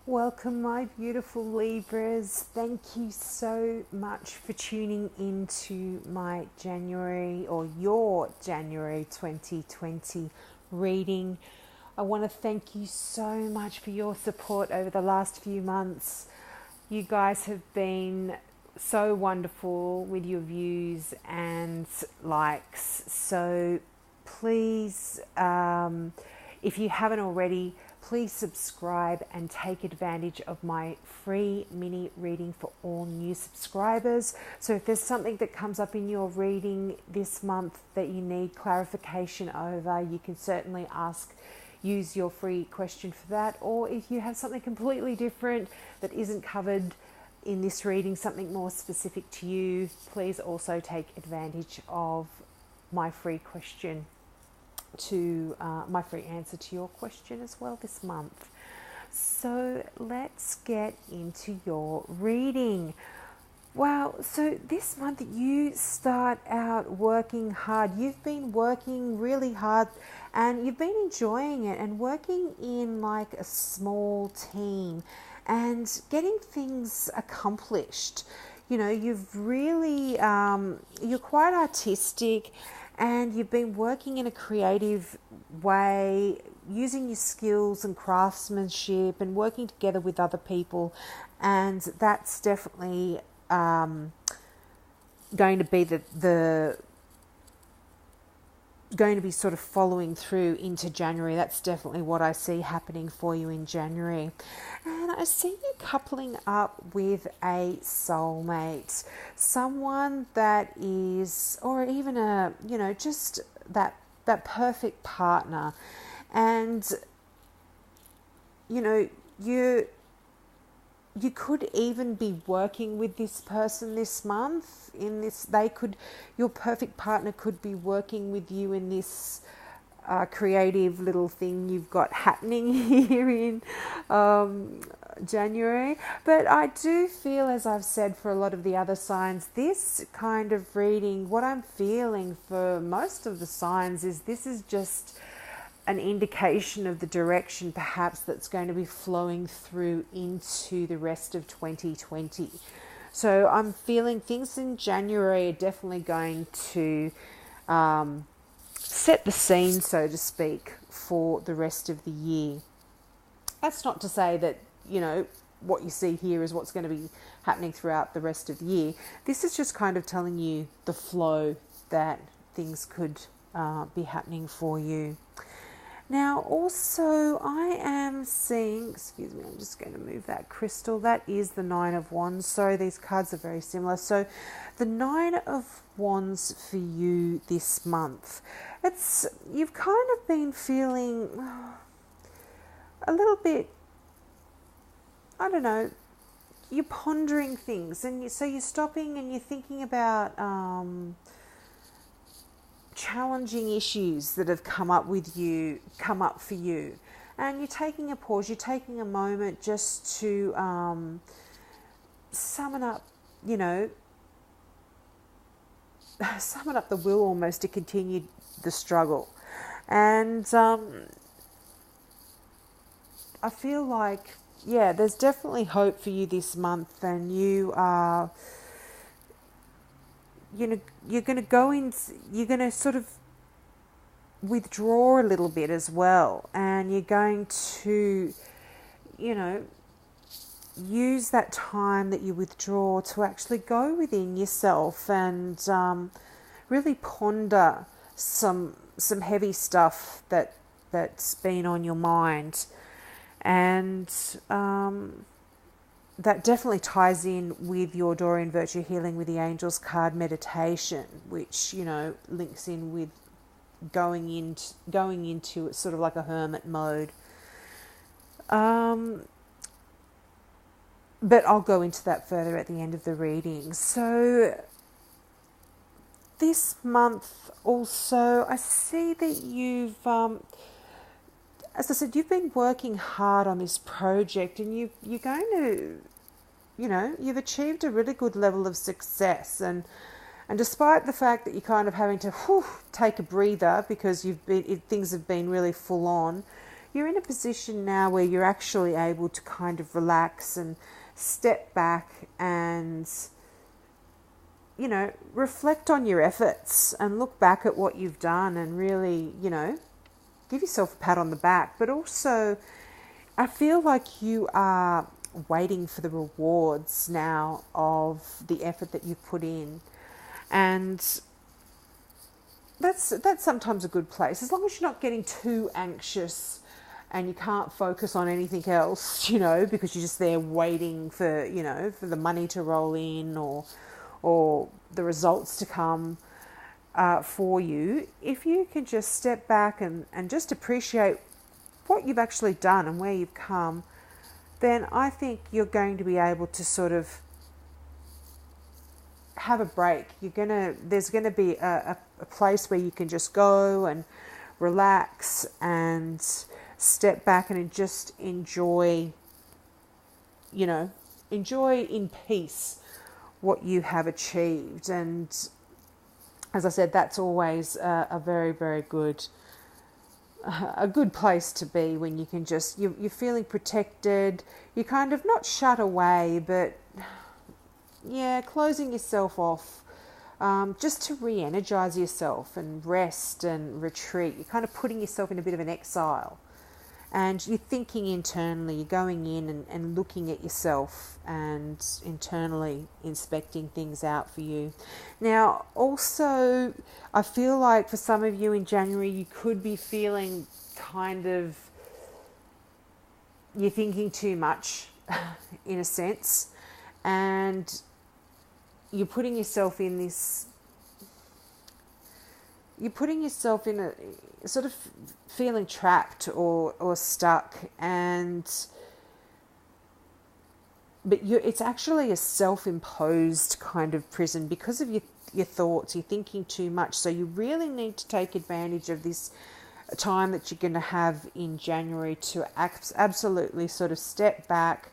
Welcome, my beautiful Libras. Thank you so much for tuning into my January or your January 2020 reading. I want to thank you so much for your support over the last few months. You guys have been so wonderful with your views and likes. So please, if you haven't already, please subscribe and take advantage of my free mini reading for all new subscribers. So if there's something that comes up in your reading this month that you need clarification over, you can certainly use your free question for that. Or if you have something completely different that isn't covered in this reading, something more specific to you, please also take advantage of my free question to my free answer to your question as well this month. So let's get into your reading. Wow, so this month you start out working hard. You've been working really hard and you've been enjoying it and working in like a small team and getting things accomplished. You know, you've really, you're quite artistic and you've been working in a creative way, using your skills and craftsmanship and working together with other people. And that's definitely going to be going to be sort of following through into January. That's definitely what I see happening for you in January. And I see you coupling up with a soulmate, someone that is, or even a, you know, just that perfect partner. And, you know, you could even be working with this person this month in this. Your perfect partner could be working with you in this creative little thing you've got happening here in January. But I do feel, as I've said for a lot of the other signs, this kind of reading, what I'm feeling for most of the signs is this is just an indication of the direction perhaps that's going to be flowing through into the rest of 2020. So I'm feeling things in January are definitely going to set the scene, so to speak, for the rest of the year. That's not to say that, you know, what you see here is what's going to be happening throughout the rest of the year. This is just kind of telling you the flow that things could be happening for you. Now, also, I am seeing, excuse me, I'm just going to move that crystal. That is the Nine of Wands. Sorry, these cards are very similar. So, the Nine of Wands for you this month. You've kind of been feeling a little bit, I don't know, you're pondering things. And so you're stopping and you're thinking about challenging issues that have come up for you, and you're taking a pause, you're taking a moment just to summon up the will almost to continue the struggle. And I feel like, yeah, there's definitely hope for you this month, and you are, you know, you're going to sort of withdraw a little bit as well, and you're going to, you know, use that time that you withdraw to actually go within yourself and really ponder some heavy stuff that's been on your mind. And that definitely ties in with your Dorian Virtue Healing with the Angels card meditation, which, you know, links in with going into sort of like a hermit mode. But I'll go into that further at the end of the reading. So this month also, I see that you've, as I said, you've been working hard on this project, and you're going to, you know, you've achieved a really good level of success. And despite the fact that you're kind of having to take a breather because things have been really full on, you're in a position now where you're actually able to kind of relax and step back and, you know, reflect on your efforts and look back at what you've done and really, you know, give yourself a pat on the back. But also, I feel like you are waiting for the rewards now of the effort that you've put in. And that's sometimes a good place, as long as you're not getting too anxious and you can't focus on anything else, you know, because you're just there waiting for, you know, for the money to roll in or the results to come for you. If you can just step back and just appreciate what you've actually done and where you've come, then I think you're going to be able to sort of have a break. There's gonna be a place where you can just go and relax and step back and just enjoy, you know, enjoy in peace what you have achieved. And as I said, that's always a very, very good place to be, when you can just, you're feeling protected, you're kind of not shut away, but yeah, closing yourself off, just to re-energize yourself and rest and retreat. You're kind of putting yourself in a bit of an exile, and you're thinking internally, you're going in and looking at yourself and internally inspecting things out for you. Now, also, I feel like for some of you in January, you could be feeling kind of, you're thinking too much in a sense, and you're putting yourself in this, you're putting yourself in a sort of feeling trapped or stuck, but it's actually a self-imposed kind of prison because of your thoughts. You're thinking too much, so you really need to take advantage of this time that you're going to have in January to absolutely sort of step back,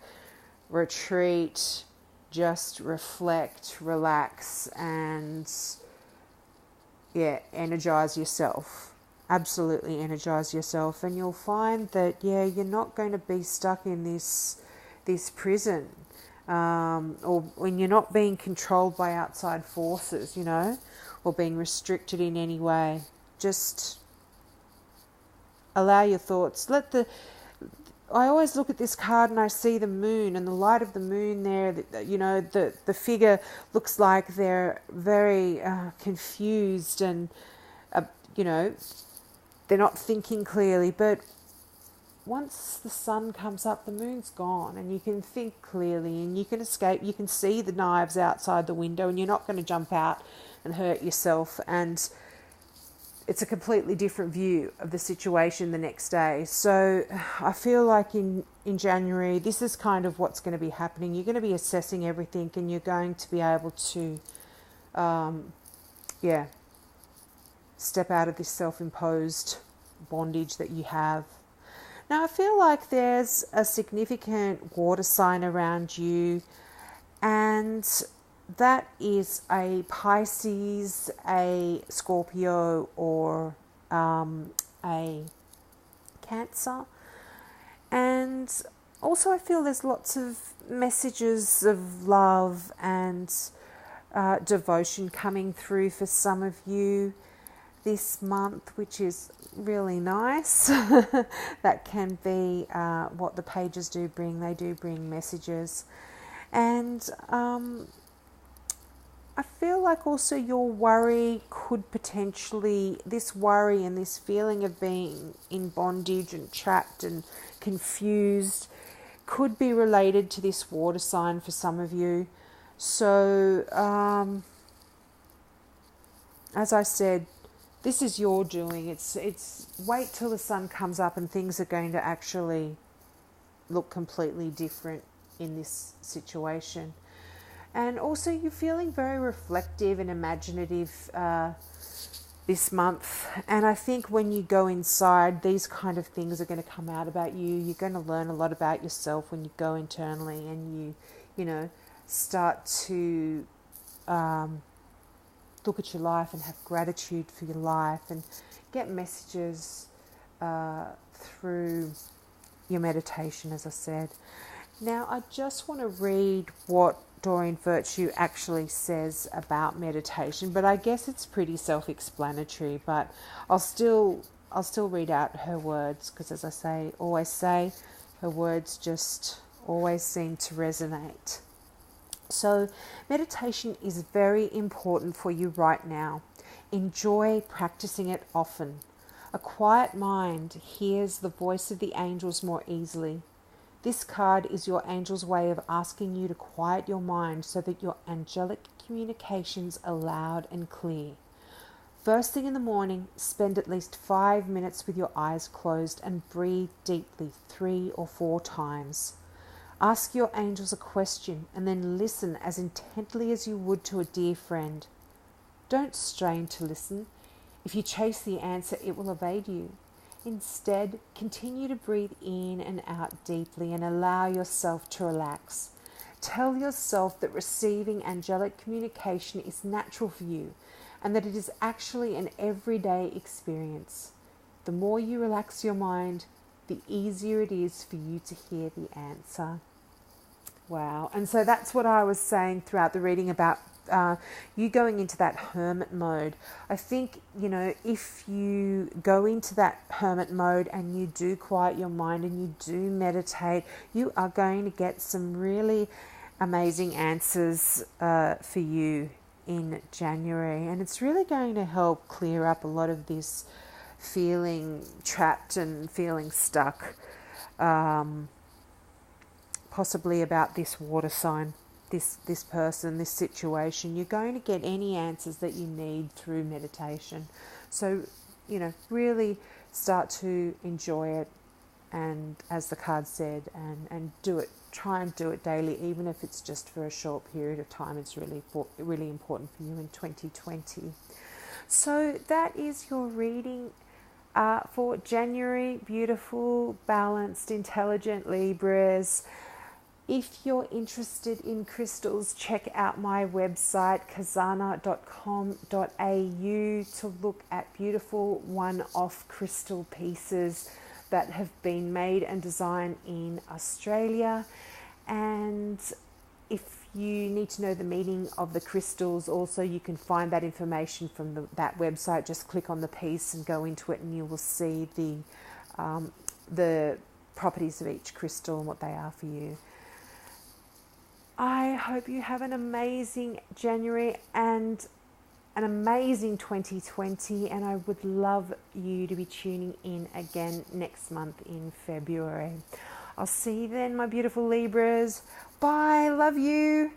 retreat, just reflect, relax, and energize yourself. Absolutely energize yourself, and you'll find that you're not going to be stuck in this prison, or when you're not being controlled by outside forces, you know, or being restricted in any way. Just allow your thoughts. I always look at this card and I see the moon and the light of the moon there. You know, the figure looks like they're very confused and, you know, they're not thinking clearly. But once the sun comes up, the moon's gone and you can think clearly and you can escape. You can see the knives outside the window and you're not going to jump out and hurt yourself. And it's a completely different view of the situation the next day. So I feel like in January, this is kind of what's going to be happening. You're going to be assessing everything and you're going to be able to, step out of this self-imposed bondage that you have. Now, I feel like there's a significant water sign around you, and that is a Pisces, a Scorpio, or a Cancer. And also I feel there's lots of messages of love and devotion coming through for some of you this month, which is really nice. That can be what the pages do bring. They do bring messages. And I feel like also your worry could potentially, this worry and this feeling of being in bondage and trapped and confused could be related to this water sign for some of you. So, as I said, this is your doing. It's wait till the sun comes up and things are going to actually look completely different in this situation. And also you're feeling very reflective and imaginative this month. And I think when you go inside, these kind of things are going to come out about you. You're going to learn a lot about yourself when you go internally and you know, start to look at your life and have gratitude for your life and get messages through your meditation, as I said. Now, I just want to read what Doreen Virtue actually says about meditation, but I guess it's pretty self-explanatory, but I'll still read out her words, because as I always say, her words just always seem to resonate. So, meditation is very important for you right now. Enjoy practicing it often. A quiet mind hears the voice of the angels more easily. This card is your angel's way of asking you to quiet your mind so that your angelic communications are loud and clear. First thing in the morning, spend at least 5 minutes with your eyes closed and breathe deeply 3 or 4 times. Ask your angels a question and then listen as intently as you would to a dear friend. Don't strain to listen. If you chase the answer, it will evade you. Instead, continue to breathe in and out deeply and allow yourself to relax. Tell yourself that receiving angelic communication is natural for you and that it is actually an everyday experience. The more you relax your mind, the easier it is for you to hear the answer. Wow. And so that's what I was saying throughout the reading about you going into that hermit mode. I think, if you go into that hermit mode and you do quiet your mind and you do meditate, you are going to get some really amazing answers for you in January. And it's really going to help clear up a lot of this feeling trapped and feeling stuck, possibly about this water sign. This person, this situation. You're going to get any answers that you need through meditation. So, really start to enjoy it, and as the card said, and do it. Try and do it daily, even if it's just for a short period of time. It's really important for you in 2020. So that is your reading for January. Beautiful, balanced, intelligent Libras. If you're interested in crystals, check out my website, kazana.com.au, to look at beautiful one-off crystal pieces that have been made and designed in Australia. And if you need to know the meaning of the crystals, also you can find that information from that website. Just click on the piece and go into it, and you will see the properties of each crystal and what they are for you. I hope you have an amazing January and an amazing 2020, and I would love you to be tuning in again next month in February. I'll see you then, my beautiful Libras. Bye. Love you.